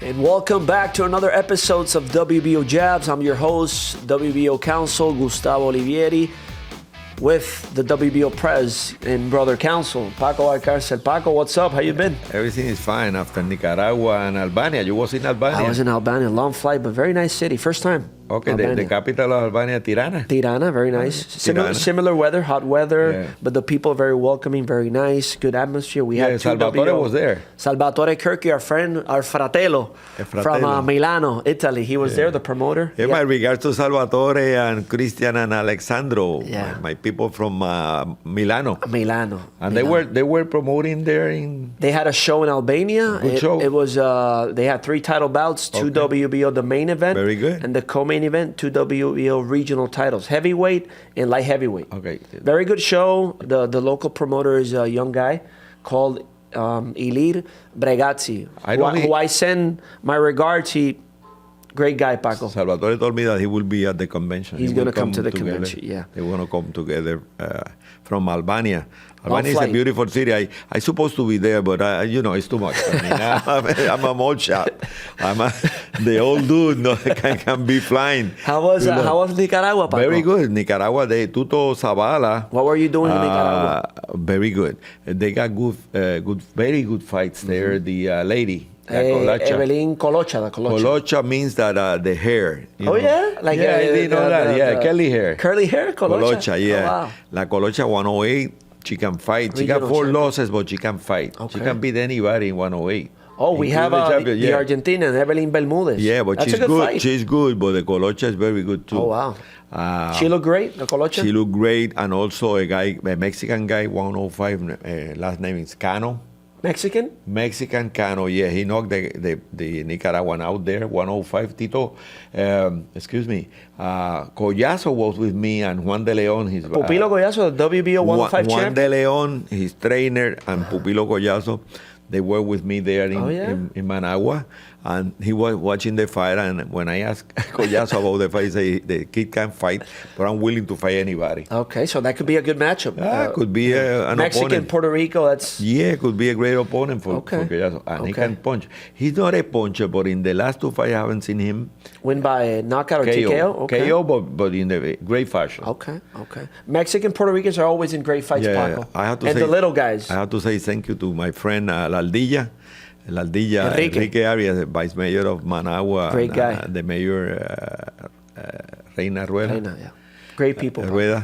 And welcome back to another episode of WBO Jabs. I'm your host, WBO counsel Gustavo Olivieri, with the WBO Prez and brother counsel, Paco Alcárcel. Paco, what's up? How you been? Everything is fine after Nicaragua and Albania. You was in Albania? I was in Albania. Long flight, but very nice city. First time. Okay, the capital of Albania, Tirana. Tirana, very nice. Similar weather, hot weather, but the people are very welcoming, very nice, good atmosphere. We had Salvatore was there. Salvatore Cherchi, our friend, our fratello, from Milano, Italy. He was there, the promoter. My regards to Salvatore and Christian and Alexandro, my people from Milano. And they were promoting there in. They had a show in Albania. Good show. It was they had 3 title bouts, 2 WBO the main event, very good, and the co-main event, 2 WBO regional titles, heavyweight and light heavyweight. Okay. Very good show. The local promoter is a young guy called 𝐿𝐸 𝐏𝐸𝐻𝐿𝐸, who I send my regards. Great guy, Paco. Salvatore told me that he will be at the convention. He's going to come to the convention, yeah. They want to come together from Albania. Albania is a beautiful city. I supposed to be there, but it's too much. I mean, I'm a old shot. The old dude can be flying. How was Nicaragua, Paco? Very good. Nicaragua, Tuto Zavala. What were you doing in Nicaragua? Very good. They got very good fights there. The lady. 𝐉𝐀𝐁𝐒 𝐏𝐸𝐸𝐬𝐿𝐸. Colocha means that the hair. Yeah? I didn't know that. Curly hair. Curly hair, Colocha, yeah. Oh, wow. La Colocha 108, she can fight. She got 4 losses, but she can fight. Okay. She can beat anybody in 108. Oh, we have the Argentinian, Evelyn Bermúdez. Yeah, but she's good. Fight. She's good, but the Colocha is very good too. Oh, wow. She looked great, the Colocha? She looked great, and also a Mexican guy, 105, last name is Cano. Mexican Cano, yeah. He knocked the Nicaraguan out there, 105. Tito, Collazo was with me, and Juan de Leon, his Pupilo Collazo, the WBO 105 champ. Juan de Leon, his trainer, and Pupilo Collazo, they were with me there in Managua. And he was watching the fight, and when I asked Collazo about the fight, he said, the kid can't fight, but I'm willing to fight anybody. Okay, so that could be a good matchup. Could be an Mexican, opponent. Puerto Rico, that's... Yeah, could be a great opponent for Collazo. And he can punch. He's not a puncher, but in the last 2 fights, I haven't seen him... Win by knockout or TKO? Okay. KO, but in the great fashion. Okay. Mexican Puerto Ricans are always in great fights, Paco. I have to say, the little guys. I have to say thank you to my friend Enrique Arias, the vice mayor of Managua. Great guy. The mayor, Reina Rueda. Great people. Rueda.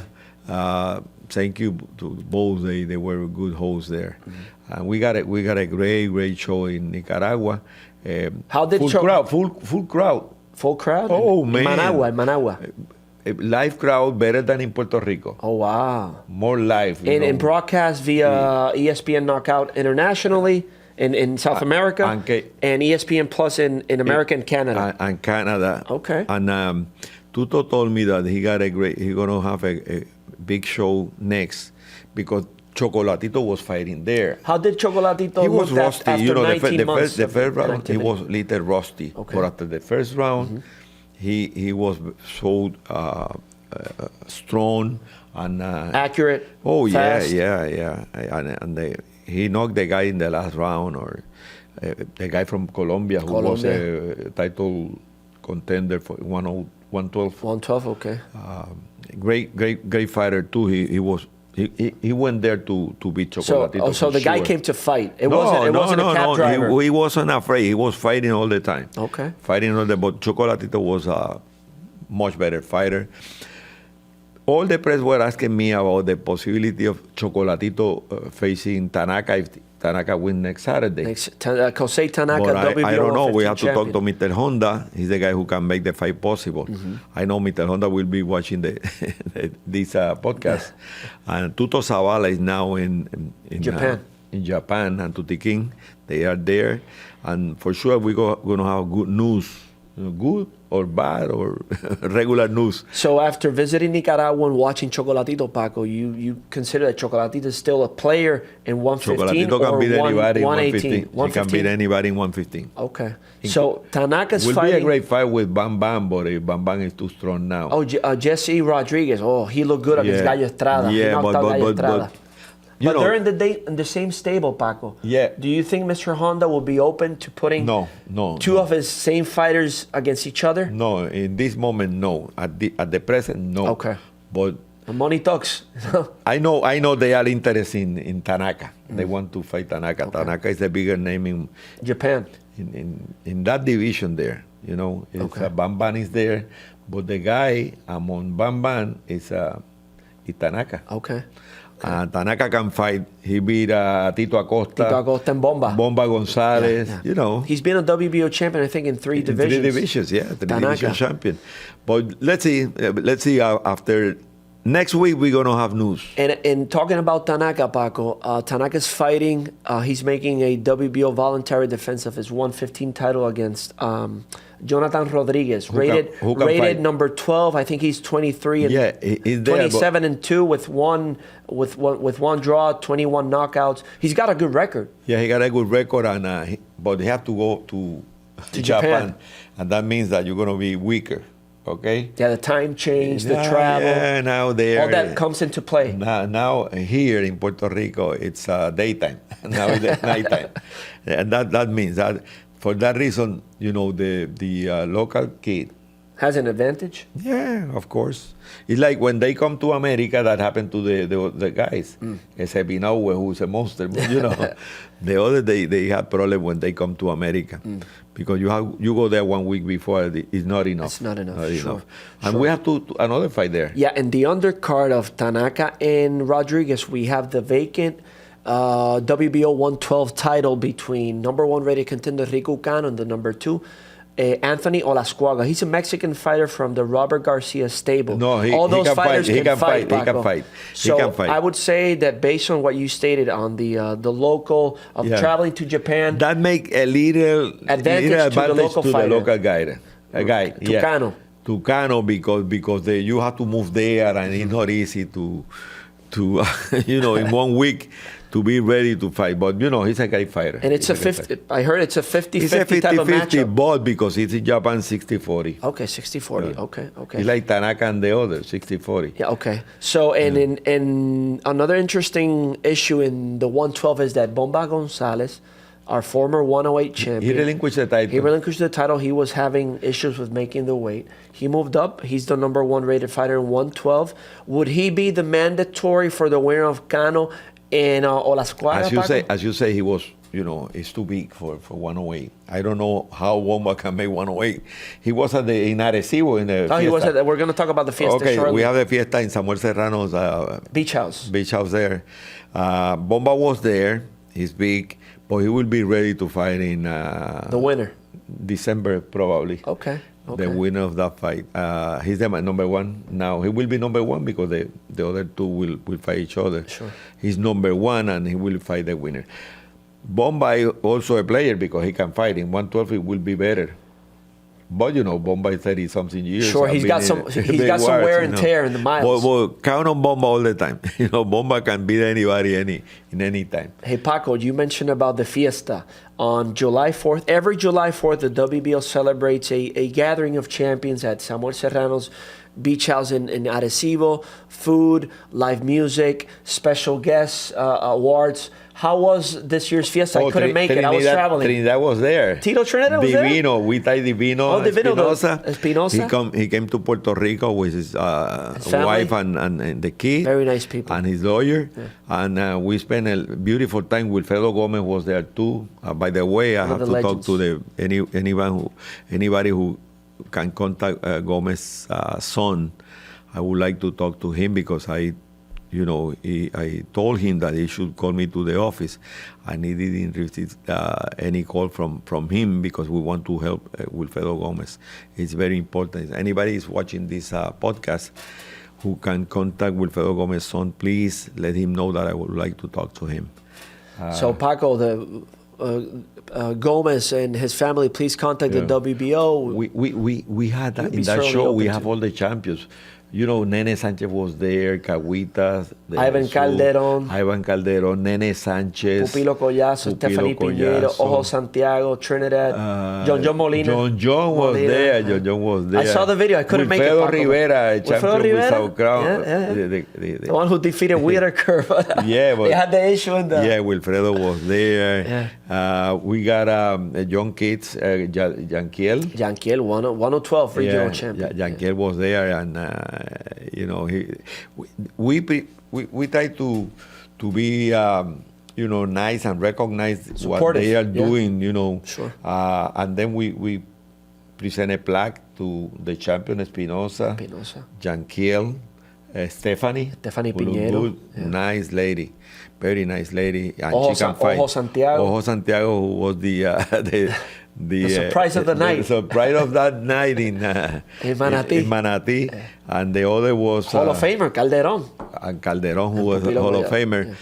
Thank you to both. They were good hosts there. Mm-hmm. And we got a great show in Nicaragua. How did full crowd. Full crowd? Oh, man. In Managua. Live crowd better than in Puerto Rico. Oh, wow. More live. And broadcast via ESPN Knockout internationally in South America and ESPN Plus in America and Canada. And Canada. Okay. And Tuto told me that he's going to have a big show next because Chocolatito was fighting there. How did Chocolatito? He was rusty. After 19 months the first round, he was a little rusty. Okay. But after the first round, he was so strong and accurate. Oh, fast. yeah. And he knocked the guy in the last round, or the guy from Colombia who was a title contender for 112. 112, okay. Great fighter too. He went there to beat Chocolatito. So the guy came to fight. It wasn't a cab driver. He wasn't afraid. He was fighting all the time. Okay. Fighting all the time. But Chocolatito was a much better fighter. All the press were asking me about the possibility of Chocolatito facing Tanaka if Tanaka wins next Saturday. 𝐄𝐩𝐢𝐬𝐬 Tanaka, but WBO I don't know. We have to champion. talk to Mr. Honda. He's the guy who can make the fight possible. Mm-hmm. I know Mr. Honda will be watching this podcast. And Tuto Zavala is now in Japan, and Tuti King. They are there. And for sure, we're going to have good news. Good or bad or regular news. So after visiting Nicaragua and watching Chocolatito, Paco, you consider that Chocolatito is still a player in 115 Chocolatito can beat anybody in 118? 115. He can beat anybody in 115. Okay. So Tanaka's will fighting... Will be a great fight with Bam Bam, but Bam Bam is too strong now. Oh, Jesse Rodríguez. Oh, he looked good against Gallo Estrada. Yeah, he knocked out Gallo Estrada. But they're in the same stable, Paco. Yeah. Do you think Mr. Honda will be open to putting two of his same fighters against each other? No, in this moment, no. At the present, no. Okay. But money talks. I know they are interested in Tanaka. They want to fight Tanaka. Okay. Tanaka is the bigger name in Japan. In that division there, it's Bam Bam is there, but the guy among Bam Bam is Tanaka. Okay. Tanaka can fight. He beat Tito Acosta. And Bomba. Bomba González. Yeah. He's been a WBO champion, I think, in 3 divisions. 3 divisions, yeah. 3 division champion. But let's see after next week we're going to have news. And talking about Tanaka, Paco, Tanaka's fighting. He's making a WBO voluntary defense of his 115 title against Jonathan Rodríguez, rated number 12. I think he's 23 and he's 27 and 2 with one draw, 21 knockouts. He's got a good record. Yeah, he got a good record, but he have to go to Japan, and that means that you're going to be weaker. Okay. Yeah, the time change, the travel. Yeah, now there. All that comes into play. Now here in Puerto Rico, it's daytime. Now it's nighttime, and that means that. For that reason, the local kid has an advantage. Yeah, of course. It's like when they come to America, that happened to the guys. 𝐄𝐩𝐢𝐬𝐬𝐿, who's a monster. But, the other day they have problem when they come to America because you go there 1 week before. It's not enough. It's not enough. Sure. And we have another fight there. Yeah, in the undercard of Tanaka and Rodríguez, we have the vacant WBO 112 title between number 1 rated contender Rico Cano and the number 2 Anthony Olascuaga. He's a Mexican fighter from the Robert Garcia stable. No, all those fighters can fight. He can fight. So I would say that based on what you stated on the local of traveling to Japan, that make a little advantage to the local guy. To Cano. To Cano because you have to move there and it's not easy to in 1 week. To be ready to fight, but he's a great fighter. And it's I heard it's a 50-50 type of matchup. But because it's in Japan 60-40. Okay, 60-40. Okay. It's like Tanaka and the other 60-40. Yeah. Okay. So in another interesting issue in the 112 is that Bomba González, our former 108 champion, he relinquished the title. He was having issues with making the weight. He moved up. He's the number 1 rated fighter in 112. Would he be the mandatory for the winner of Cano? And Olascuaga, as you say, he was, it's too big for 108. I don't know how Bomba can make 108. He was in Arecibo in the Fiesta. He was we're going to talk about the Fiesta shortly. We have the Fiesta in Samuel Serrano's beach house. Beach house there. Bomba was there. He's big, but he will be ready to fight in the winner. December probably. Okay. The winner of that fight. He's the number 1 now. He will be number 1 because the other two will fight each other. Sure. He's number 1 and he will fight the winner. Bomba is also a player because he can fight. In 112 it will be better. But Bomba is 30-something years. Sure, he's got some wear and tear in the miles. But count on Bomba all the time. Bomba can beat anybody in any time. Hey, Paco, you mentioned about the Fiesta. On July 4th, every July 4th, the WBO celebrates a gathering of champions at Samuel Serrano's beach house in Arecibo. Food, live music, special guests, awards. How was this year's Fiesta? I couldn't make it. I was traveling. Trinidad was there. Tito Trinidad was there? Divino. We tied Divino. Espinosa. He came to Puerto Rico with his wife and the kid. Very nice people. And his lawyer. Yeah. And we spent a beautiful time with Fredo Gomez was there too. By the way, I have to legends. Talk to anybody who can contact Gomez's son. I would like to talk to him because I told him that he should call me to the office, and he didn't receive any call from him because we want to help Wilfredo Gomez. It's very important. If anybody is watching this podcast who can contact Wilfredo Gomez's son, please let him know that I would like to talk to him. So Paco, Gomez and his family, please contact the WBO. We had that in that show. We have all the champions. You know, Nene Sanchez was there, Caguitas. Ivan Calderon, Nene Sanchez. Pupilo Collazo, Stephanie Piñero, Ojo Santiago, Trinidad, John Molina. John was there. John was there. I saw the video. I couldn't make it. Wilfredo Rivera, champion with South Crown. The one who defeated Whitaker. Yeah, but they had the issue in the... Yeah, Wilfredo was there. Yeah. We got John Kids, 𝐄𝐩𝐢𝐬𝐿. 𝐿, 112 regional champion. 𝐄𝐩𝐢𝐬𝐿 was there, and you know, we try to be nice and recognize Supportive. what they are doing, you know. Sure. And then we present a plaque to the champion Espinosa. 𝐄𝐩𝐢𝐬𝐿, Stephanie Piñero. Yeah. Nice lady, very nice lady, and Ojo, she can fight. Ojo Santiago, who was the surprise of the night. The surprise of that night in Manatí. And the other was Hall of Famer Calderon. And Calderon, who was a Hall of Famer. Yeah.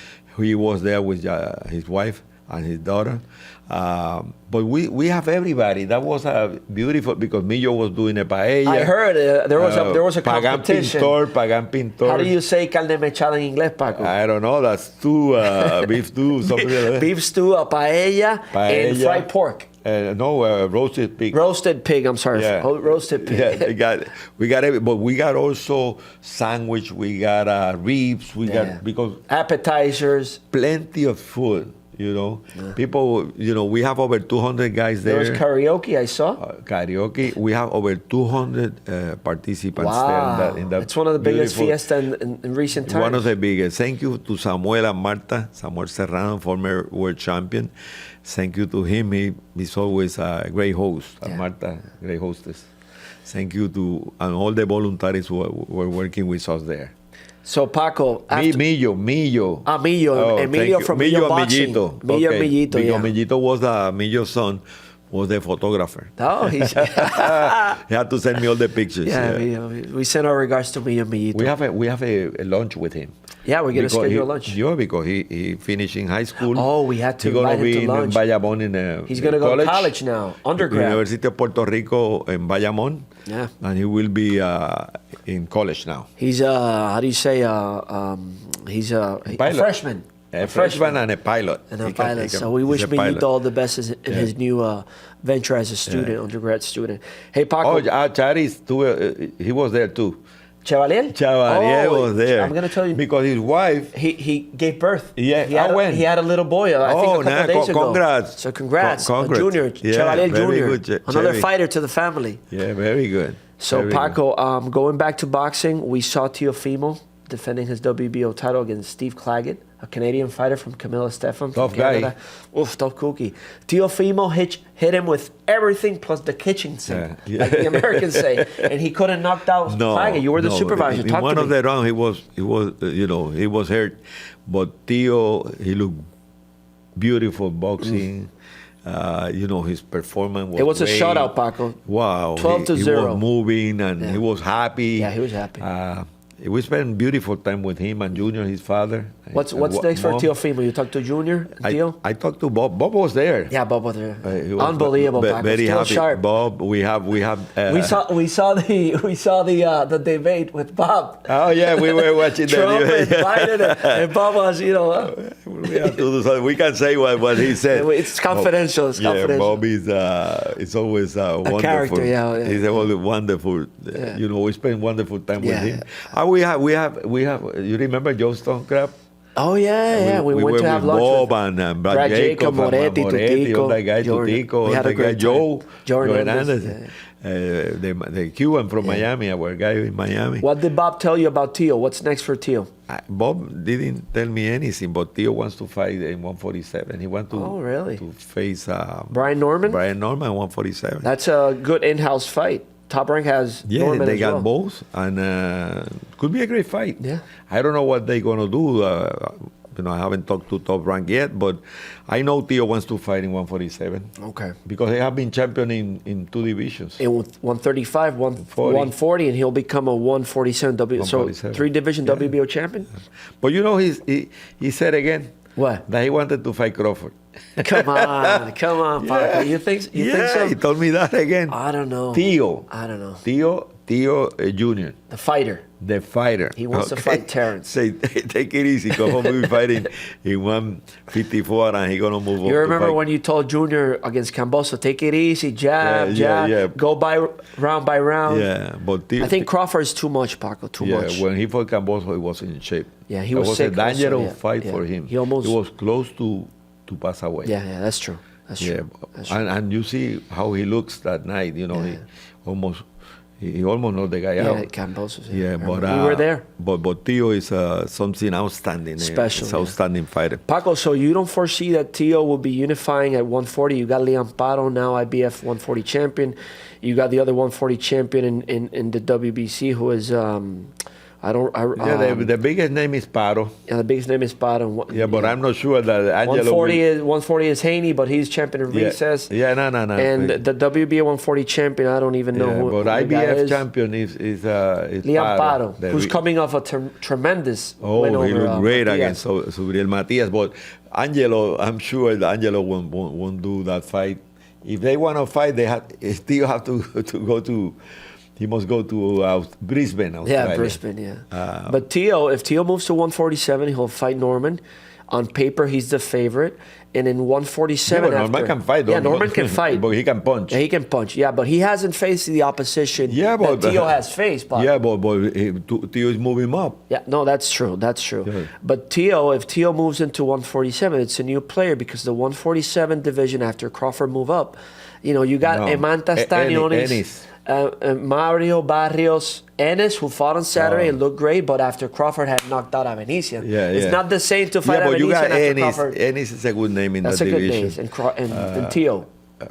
He was there with his wife and his daughter. But we have everybody. That was beautiful because Millo was doing a paella. I heard there was a competition. Pagan Pintor. How do you say carne mechada en inglés, Paco? I don't know. That's stew, beef stew, something like that. Beef stew, a paella, and fried pork. Roasted pig. Roasted pig. I'm sorry. Yeah. Roasted pig. Yeah, we got it, but we got also sandwich. We got ribs. We got because appetizers. Plenty of food. You know, people. You know, we have over 200 guys there. There was karaoke. I saw karaoke. We have over 200 participants there. In that it's one of the biggest fiestas in recent times. One of the biggest. Thank you to Samuel and Marta. Samuel Serrano, former world champion. Thank you to him. He's always a great host. And Marta, great hostess. Thank you to and all the volunteers who were working with us there. So Paco, Millo. Emilio from Millo Boxing. Millito, Millito was Millo's son, was the photographer. Oh, he had to send me all the pictures. Yeah. We send our regards to Millito. We have a lunch with him. Yeah, we're gonna schedule a lunch. Yeah, because he finished in high school. Oh, we had to invite him to lunch. He's gonna be in Bayamón he's gonna go to college now, undergrad. University of Puerto Rico in Bayamón. Yeah. And he will be in college now. He's how do you say he's a freshman. A freshman and a pilot. So we wish Millito all the best in his new venture as a student, undergrad student. Hey, Paco. Charis too. He was there too. 𝐄𝐲𝐢𝐬𝐿 was there. I'm going to tell you. Because his wife... He gave birth. Yeah. He had a little boy, I think a couple of days ago. Congrats. So congrats. Congrats. Junior. 𝐄𝐲𝐢𝐬𝐿 Jr. Another fighter to the family. Yeah, very good. So very Paco, going back to boxing, we saw Teofimo defending his WBO title against Steve Claggett, a Canadian fighter from Camilla Stephan. Tough guy. Tough cookie. Teofimo hit him with everything plus the kitchen sink, like the Americans say, and he couldn't knock out Claggett. You were the supervisor. In one of the rounds, he was hurt, but Teo, he looked beautiful boxing. His performance was It was great. A shutout, Paco. Wow. 12-0. He was moving and he was happy. Yeah, he was happy. We spent beautiful time with him and Junior, his father. What's next for Teofimo? You talked to Junior and Teo? I talked to Bob. Bob was there. Yeah, Bob was there. Unbelievable. Very still happy. Sharp. Bob, we saw the debate with Bob. Oh yeah, we were watching the debate. Biden and Bob was, we have to do something. We can say what he said. It's confidential. It's confidential. Bob is always wonderful. Character. Yeah. He's always wonderful. We spend wonderful time with him. We have. You remember Joe Stonecraft? Oh yeah. We went to have lunch Bob with and Brad Jacob, Moretti, all that guy, Tutico, all that guy, Joe Hernandez, the Cuban from Miami, our guy in Miami. What did Bob tell you about Teo? What's next for Teo? Bob didn't tell me anything, but Teo wants to fight in 147. He wants to face Brian Norman. 147. That's a good in-house fight. Top Rank has Norman they as got well. both, and could be a great fight. Yeah, I don't know what they're gonna do. I haven't talked to Top Rank yet, but I know Teo wants to fight in 147. Okay, because they have been champion in two divisions. In 135, 140, and he'll become a 147 So 3-division WBO champion. But he said again that he wanted to fight Crawford. Come on, Paco. You think so? He told me that again. I don't know. Teo. I don't know. Tio Jr., The fighter. the fighter. He wants to fight Terence. Say, take it easy. Come on, we'll be fighting in 154, and he's gonna move on. You remember when you told Junior against Camboso, take it easy, jab, go by round. Yeah, but I think Crawford's too much, Paco, too much. Yeah, when he fought Camboso, he wasn't in shape. Yeah, he was sick. It was a dangerous also, fight for him. He was close to pass away. Yeah, that's true. That's true. That's true. And you see how he looks that night. You know, he almost knocked the guy out. Yeah, Camboso. Yeah, but we were there. But Tio is something outstanding. Special. It's outstanding fighter. Paco, so you don't foresee that Tio will be unifying at 140? You got Llamparo now, IBF 140 champion. You got the other 140 champion in the WBC, who is the biggest name is Paro. Yeah, the biggest name is Paro. Yeah, but I'm not sure that Angelo 140 is 𝐏𝐻𝐻, but he's champion in recess. Yeah, no. And the WBA 140 champion, I don't even know who. But IBF champion is Llamparo, who's coming off a tremendous win over. He looked great against Subriel Matias. But Angelo, I'm sure that Angelo won't do that fight. If they want to fight, they still have to go to. He must go to Brisbane, Australia. Yeah, Brisbane, yeah. But if Tio moves to 147, he'll fight Norman. On paper, he's the favorite. And in 147... Yeah, Norman can fight. Yeah, Norman can fight. But he can punch. Yeah, he can punch. Yeah, but he hasn't faced the opposition that Tio has faced. But Tio is moving up. Yeah, no, that's true. That's true. Yeah. But if Tio moves into 147, it's a new player because the 147 division after Crawford move up, you got Emanta Stanionis. Mario Barrios, Ennis, who fought on Saturday and looked great, but after Crawford had knocked out Avenician. It's not the same to fight Avenician after Crawford. Ennis is a good name in that division. That's a good name. And Tio.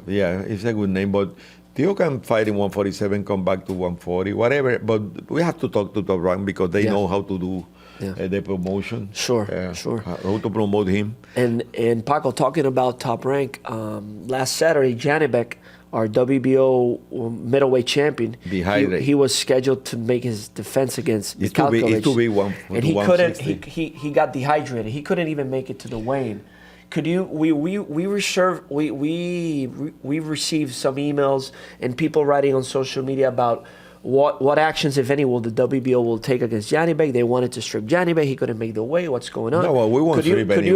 Yeah, it's a good name, but Tio can fight in 147, come back to 140, whatever. But we have to talk to Top Rank because they know how to do the promotion. Sure. How to promote him. And Paco, talking about Top Rank, last Saturday, Janibek, our WBO middleweight champion, he was scheduled to make his defense against 𝐿𝐾𝐁𝐒. It's too big one. And he couldn't. He got dehydrated. He couldn't even make it to the weigh-in. Could you? We received some emails and people writing on social media about what actions, if any, will the WBO will take against Janibek. They wanted to strip Janibek. He couldn't make the weight. What's going on? No, well, we won't strip anybody.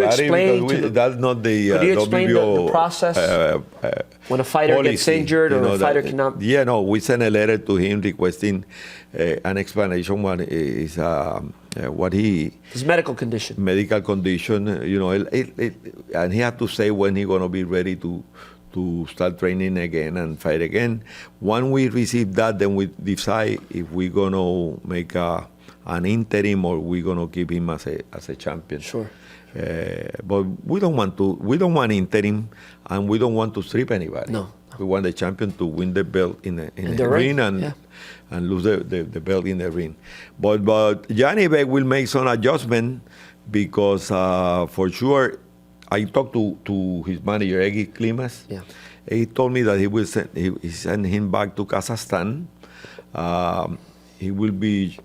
That's not the Could you explain WBO the process when a fighter policy, gets injured or a fighter cannot? Yeah, no, we sent a letter to him requesting an explanation. One is what his medical condition. Medical condition, and he had to say when he's gonna be ready to start training again and fight again. When we receive that, then we decide if we're gonna make an interim or we're gonna keep him as a champion. Sure. But we don't want interim, and we don't want to strip anybody. No. We want the champion to win the belt in the ring and lose the belt in the ring. But Janibek will make some adjustment because for sure. I talked to his manager, 𝐿𝐾𝐁𝐒 𝐏𝐸. Yeah. He told me that he send him back to Kazakhstan. He will be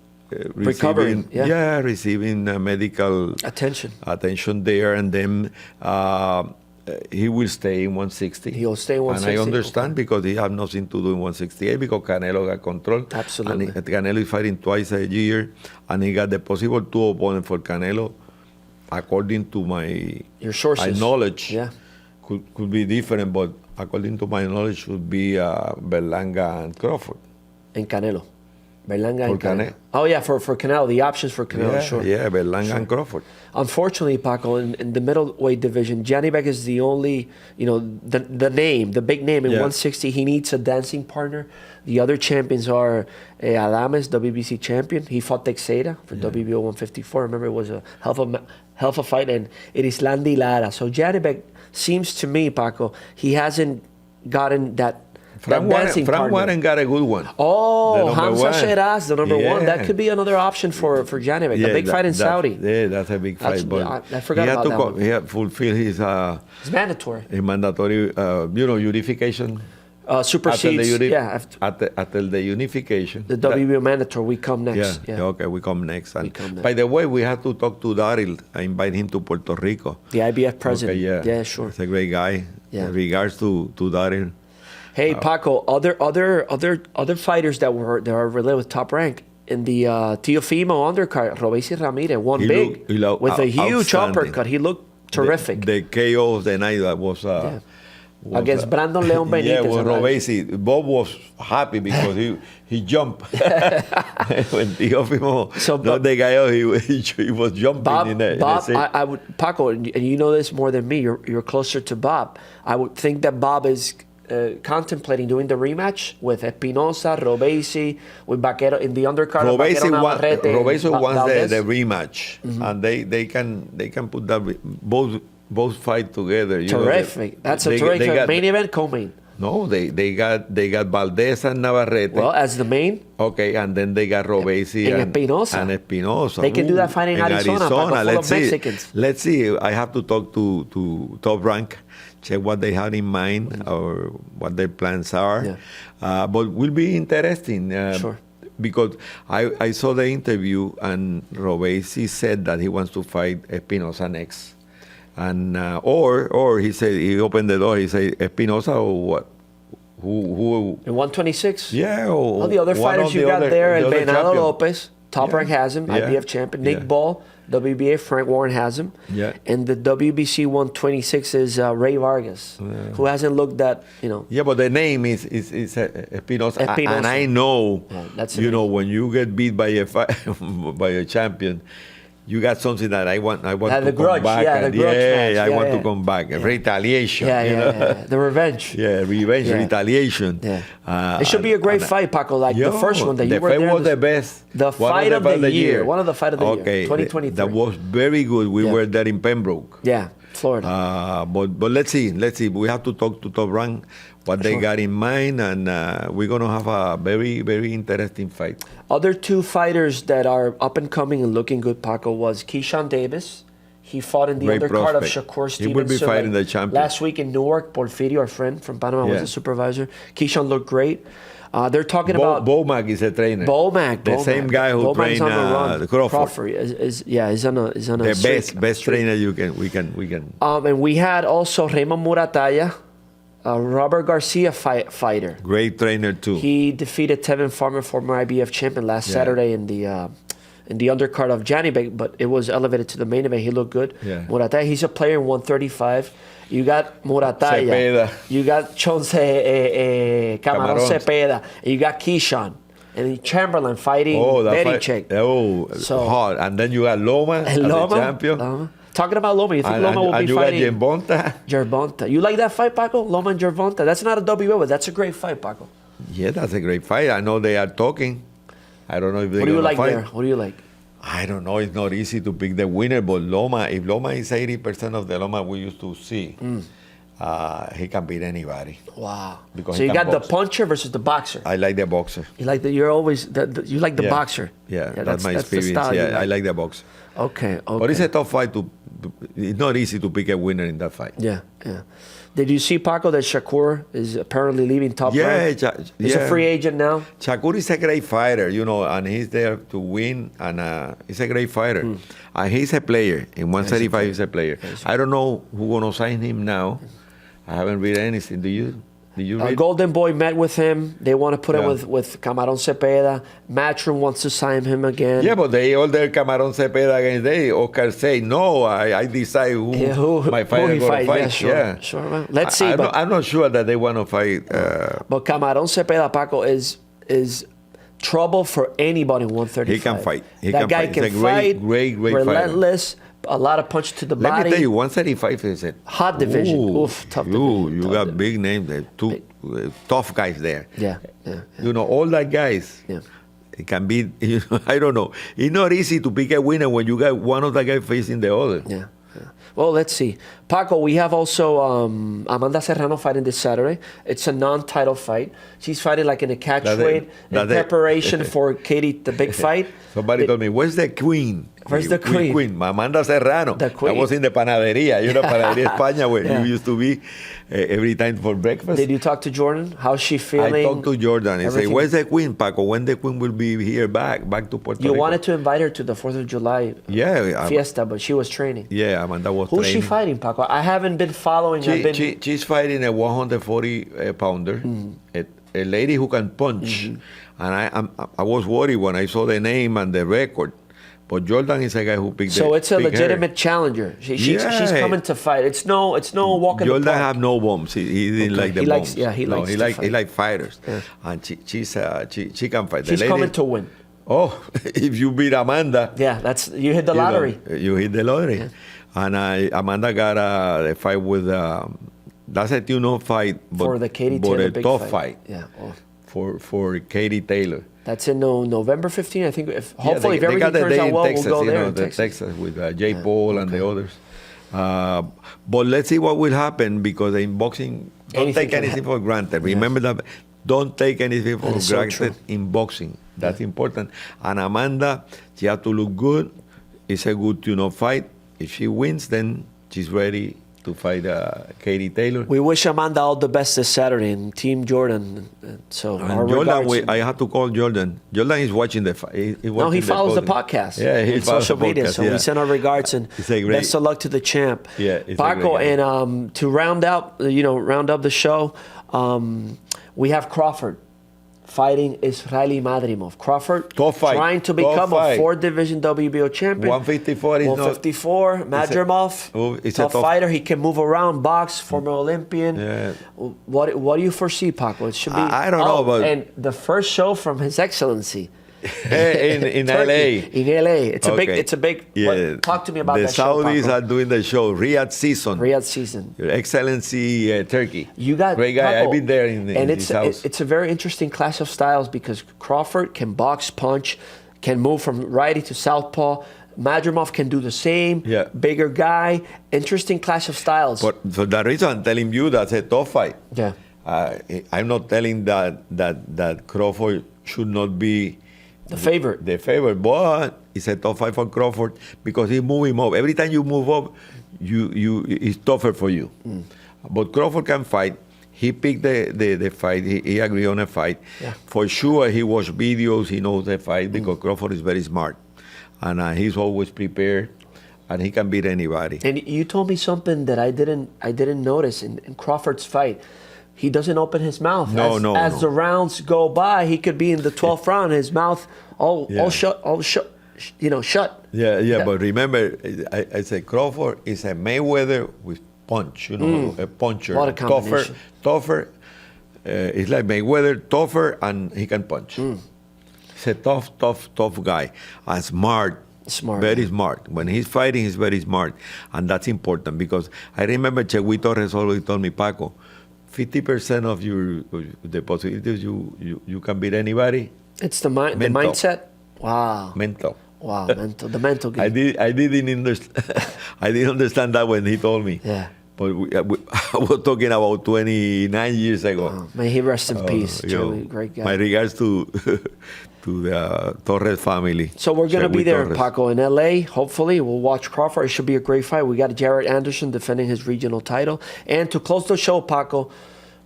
receiving medical attention there, and then he will stay in 160. He'll stay in 160. And I understand because he have nothing to do in 168 because Canelo got control. Absolutely. And Canelo is fighting twice a year, and he got the possible two opponents for Canelo. According to your sources, my knowledge, could be different, but according to my knowledge, should be Berlanga and Crawford. And Canelo. Berlanga for and Canelo. Oh, yeah, for Canelo, the options for Canelo, sure. Yeah, Berlanga and Crawford. Unfortunately, Paco, in the middleweight division, Janibek is the only, the name, the big name in 160. He needs a dancing partner. The other champions are Adames, WBC champion. He fought Teixeira for WBO 154. Remember, it was a hell of a fight, and it is Landy Lara. So Janibek seems to me, Paco, he hasn't gotten that Frank Warren got a good one. Oh, Hamza Sheraz, the number one. That could be another option for Janibek. The big fight in Saudi. Yeah, that's a big fight. But I forgot about that one. He had to fulfill his mandatory. His mandatory, unification. Supersedes. After the unification. The WBO mandatory, we come next. Okay, we come next. And by the way, we have to talk to Daryl. I invite him to Puerto Rico. The IBF president. Okay, yeah, sure. He's a great guy. Yeah. In regards to Daryl. Hey, Paco, other fighters that are related with Top Rank in the Teofimo undercard, 𝐿𝐸𝐻𝐸 Ramírez won big with a huge uppercut. He looked terrific. The KO of the night that was against Brandon Leon Benitez. Yeah, was 𝐿𝐸𝐻𝐸. Bob was happy because he jumped when Teofimo the guy he was jumping Bob, in the I would, Paco, and you know this more than me. You're closer to Bob. I would think that Bob is contemplating doing the rematch with Espinosa, 𝐿𝐸𝐻𝐸, with Vaquero in the undercard. 𝐿𝐸𝐻𝐸 wants the rematch, and they can put that both fight together. Terrific. That's a terrific main event, co-main. No, they got Valdez and Navarrete. Well, as the main. Okay, and then they got 𝐿𝐸𝐻𝐸 and Espinosa. They can do that fight in Arizona. Let's see. Mexicans. Let's see. I have to talk to Top Rank, check what they have in mind or what their plans are. Yeah. But will be interesting. Sure. Because I saw the interview and 𝐿𝐸𝐻𝐸 said that he wants to fight Espinosa next. And or he said he opened the door. He said Espinosa or what? Who? In 126. Yeah. All the other fighters you got there: 𝐿𝐸𝐻𝐸 López, Top Rank has him, IBF champion. Nick Ball, WBA. Frank Warren has him. Yeah. And the WBC 126 is Ray Vargas, who hasn't looked that. Yeah, but the name is Espinosa. Espinosa. And I know, that's when you get beat by a champion. You got something that I want to come back. I want to come back. Retaliation. The revenge. Yeah, revenge, retaliation. Yeah. It should be a great fight, Paco, like the first one that you were there. The fight was the best. The fight of the year. One of the fight of the year. 2023. That was very good. We were there in Pembroke. Yeah, Florida. But let's see. We have to talk to Top Rank what they got in mind, and we're going to have a very, very interesting fight. Other two fighters that are up and coming and looking good, Paco, was Keyshawn Davis. He fought in the undercard of Shakur Stevenson. He will be fighting the champion. Last week in Newark, Porfirio, our friend from Panama, was the supervisor. Keyshawn looked great. They're talking about... 𝐿𝐸𝐻𝐸 is a trainer. 𝐿𝐸𝐻𝐸. Same guy who trained Crawford. He's on a the best trainer we can. And we had also Raymond Muratalla, Robert Garcia fighter. Great trainer too. He defeated Tevin Farmer, former IBF champion, last Saturday in the undercard of Janibek, but it was elevated to the main event. He looked good. Yeah. Muratalla, he's a player in 135. You got Muratalla. Cepeda. You got 𝐄𝐩𝐢𝐬𝐻 Cepeda. And you got Keyshawn. And Chamberlain fighting 𝐸𝐻𝐸. So hard. And then you got Loma as the champion. Talking about Loma, you think Loma will be fighting? And you got Gervonta. You like that fight, Paco? Loma and Gervonta. That's not a WBO, but that's a great fight, Paco. Yeah, that's a great fight. I know they are talking. I don't know if they're going to fight. What do you like there? What do you like? I don't know. It's not easy to pick the winner, but Loma, if Loma is 80% of the Loma we used to see, he can beat anybody. Wow. Because so you got the puncher versus the boxer. I like the boxer. You like you like the boxer. Yeah, that's my experience. I like the boxer. Okay. But it's a tough fight it's not easy to pick a winner in that fight. Yeah. Did you see, Paco, that Shakur is apparently leaving Top Rank? He's a free agent now. Shakur is a great fighter, and he's there to win, and he's a great fighter. And he's a player. In 135, he's a player. I don't know who's going to sign him now. I haven't read anything. Did you read? Golden Boy met with him. They want to put him with Camarón Cepeda. Matchroom wants to sign him again. Yeah, but they ordered Camarón Cepeda against Oscar say, no, I decide who my fighter is going to fight. Yeah, sure. Man. Let's see. I'm not sure that they want to fight. But Camarón Cepeda, Paco, is trouble for anybody in 135. He can fight. That guy can fight. Great relentless. Fighter. A lot of punch to the body. Let me tell you, 135 is a hot division. Tough division. You got big names there. Two tough guys there. Yeah. All that guys. Yeah. It can be, I don't know. It's not easy to pick a winner when you got one of the guys facing the other. Yeah. Well, let's see. Paco, we have also Amanda Serrano fighting this Saturday. It's a non-title fight. She's fighting like in a catch weight in preparation for Katie, the big fight. Somebody told me, where's the queen? Where's the queen? Amanda Serrano. The queen. I was in the panaderia. You know, Panaderia España, where you used to be every time for breakfast. Did you talk to Jordan? How's she feeling? I talked to Jordan and say, where's the queen, Paco? When the queen will be here back to Puerto Rico? You wanted to invite her to the 4th of July fiesta, but she was training. Yeah, Amanda was training. Who's she fighting, Paco? I haven't been following. She's fighting a 140-pounder, a lady who can punch. And I was worried when I saw the name and the record. But Jordan is a guy who picked So it's a legitimate challenger. She's coming to fight. It's no walk in the park. Jordan have no bombs. He didn't like the bombs. He likes fighters. Yeah. And she can fight. She's coming to win. Oh, if you beat Amanda. Yeah, you hit the lottery. You hit the lottery. Yeah. And Amanda got a fight with, that's a tune-up fight. For the Katie Taylor big tough fight. Yeah. Oh. For Katie Taylor. That's in November 15th, I think. Hopefully, if everything turns out well, Texas, we'll go there. In Texas with Jay Paul and the others. But let's see what will happen, because in boxing, don't take anything for granted. Remember that. Don't take anything for granted in boxing. That's important. And Amanda, she has to look good. It's a good fight. If she wins, then she's ready to fight Katie Taylor. We wish Amanda all the best this Saturday, and Team Jordan. So Jordan, I have to call Jordan. Jordan is watching the fight. He follows the podcast. Yeah, he follows social media. Podcast, so we send our regards and best of luck to the champ. Yeah, Paco, and to round up the show, we have Crawford fighting Israeli Madrimov. Crawford trying to become a 4th-division WBO champion. 154 is 154. Madrimov, tough fighter. He can move around, box, former Olympian. Yeah. What do you foresee, Paco? It should be. I don't know, but and the first show from His Excellency. in LA. In LA. It's a big. Yeah. Talk to me about that show. The Saudis Paco. are doing the show. Riyadh season. Your Excellency, Turkey. You got great guy. Paco, I've been there in his house. It's a very interesting clash of styles, because Crawford can box, punch, can move from righty to southpaw. Madrimov can do the same. Yeah. Bigger guy. Interesting clash of styles. But for that reason, I'm telling you that's a tough fight. Yeah. I'm not telling that Crawford should not be the favorite, but it's a tough fight for Crawford, because he's moving up. Every time you move up, it's tougher for you. But Crawford can fight. He picked the fight. He agreed on a fight. Yeah. For sure, he watched videos. He knows the fight, because Crawford is very smart, and he's always prepared, and he can beat anybody. And you told me something that I didn't notice in Crawford's fight. He doesn't open his mouth. As the rounds go by, he could be in the 12th round, his mouth all shut. Yeah. But remember, I said Crawford is a Mayweather with punch. A puncher. A lot of combination. Tougher. It's like Mayweather, tougher, and he can punch. He's a tough guy, and smart. Very smart. When he's fighting, he's very smart, and that's important, because I remember Chewy Torres always told me, Paco, 50% of the possibilities you can beat anybody. It's the mindset. Wow. Mental. The mental game. I didn't understand that when he told me. Yeah. But I was talking about 29 years ago. Oh, may he rest in peace. Truly, great guy. My regards to the Torres family. So we're going to be there, Paco, in LA. Hopefully, we'll watch Crawford. It should be a great fight. We got Jared Anderson defending his regional title. And to close the show, Paco,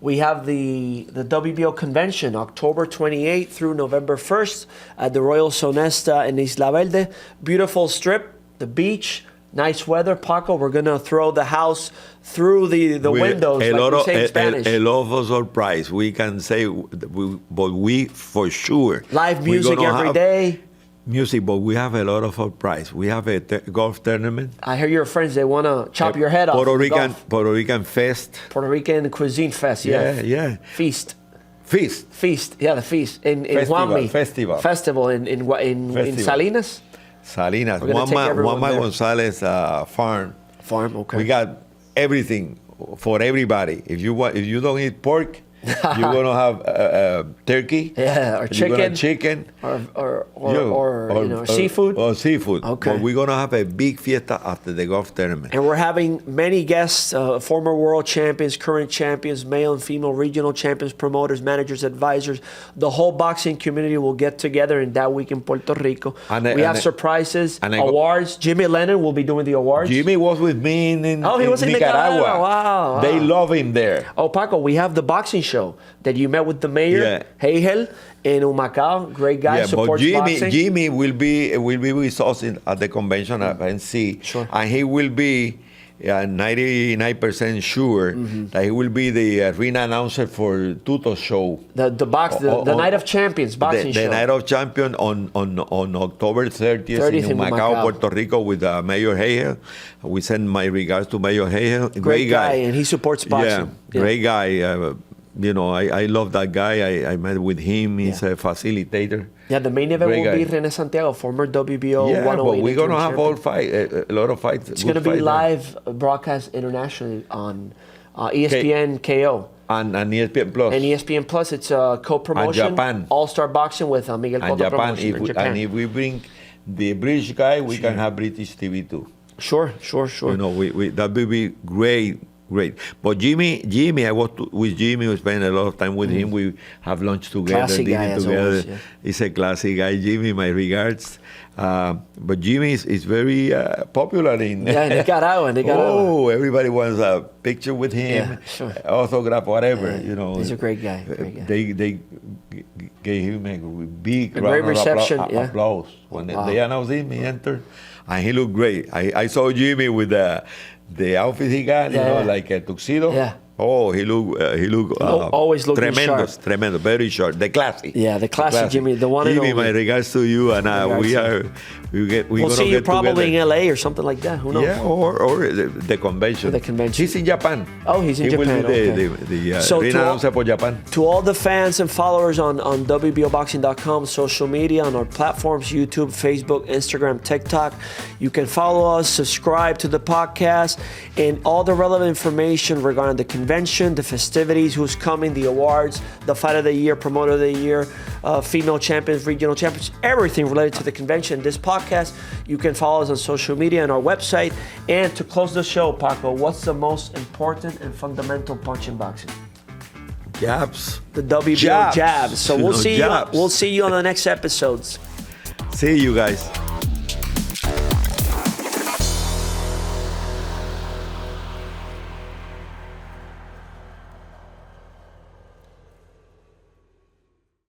we have the WBO convention, October 28th through November 1st at the Royal Sonesta in Isla Verde. Beautiful strip, the beach, nice weather. Paco, we're going to throw the house through the windows, like we say in Spanish. A lot of surprise. We can say, but we for sure. Live music every day. Music, but we have a lot of surprise. We have a golf tournament. I hear your friends, they want to chop your head off. Puerto Rican fest. Puerto Rican cuisine fest, yeah. Feast, yeah, the feast. In Juanmi. Festival in Salinas? Salinas. Juanma González farm. Okay. We got everything for everybody. If you don't eat pork, You're gonna have turkey. Yeah, or chicken. Or seafood. Or seafood. Okay. But we're gonna have a big fiesta after the golf tournament. And we're having many guests, former world champions, current champions, male and female regional champions, promoters, managers, advisors. The whole boxing community will get together in that week in Puerto Rico. We have surprises, awards. Jimmy Lennon will be doing the awards. Jimmy was with me in he was in Nicaragua. Wow. They love him there. Oh, Paco, we have the boxing show that you met with the mayor, 𝐄𝐩𝐢𝐬𝐬, in Humacao. Great guy, supports boxing. Jimmy will be with us at the convention at NC. Sure. And he will be 99% sure that he will be the arena announcer for Tuto's show. The Night of Champions boxing show. The Night of Champions on October 30th in Humacao, Puerto Rico with Mayor 𝐄𝐻𝐢𝐬𝐬. We send my regards to Mayor 𝐄𝐻𝐢𝐬𝐬. Great guy. And he supports boxing. Yeah, great guy. I love that guy. I met with him. He's a facilitator. Yeah, the main event will be René Santiago, former WBO 108. Yeah, but we're going to have a lot of fights. It's going to be live broadcast internationally on ESPN KO. And ESPN Plus. And ESPN Plus, it's a co-promotion. And Japan. All-Star Boxing with Miguel Cotto Promotion in Japan. And if we bring the British guy, we can have British TV too. Sure. That would be great. But Jimmy, I was with Jimmy. We spent a lot of time with him. We have lunch together, classy dinner guy, together. Always, yeah. He's a classy guy, Jimmy. My regards. But Jimmy is very popular in Nicaragua. Oh, everybody wants a picture with him, autograph, whatever. He's a great guy. They gave him a big great reception. Applause when they announced him. He entered, and he looked great. I saw Jimmy with the outfit he got, like a tuxedo. Yeah. Oh, he looked always looking tremendous, sharp. tremendous, very sharp. The classy. Yeah, the classy Jimmy, the one and only. Jimmy, my regards to you, and we'll see you probably in LA or something like that. Who knows? Yeah, or the convention. The convention. He's in Japan. Oh, he's in Japan. He will be the announcer for Japan. To all the fans and followers on WBOboxing.com, social media, on our platforms, YouTube, Facebook, Instagram, TikTok, you can follow us, subscribe to the podcast, and all the relevant information regarding the convention, the festivities, who's coming, the awards, the fight of the year, promoter of the year, female champions, regional champions, everything related to the convention. This podcast, you can follow us on social media and our website. And to close the show, Paco, what's the most important and fundamental punch in boxing? Jabs. The WBO jabs. So we'll see you on the next episodes. See you guys.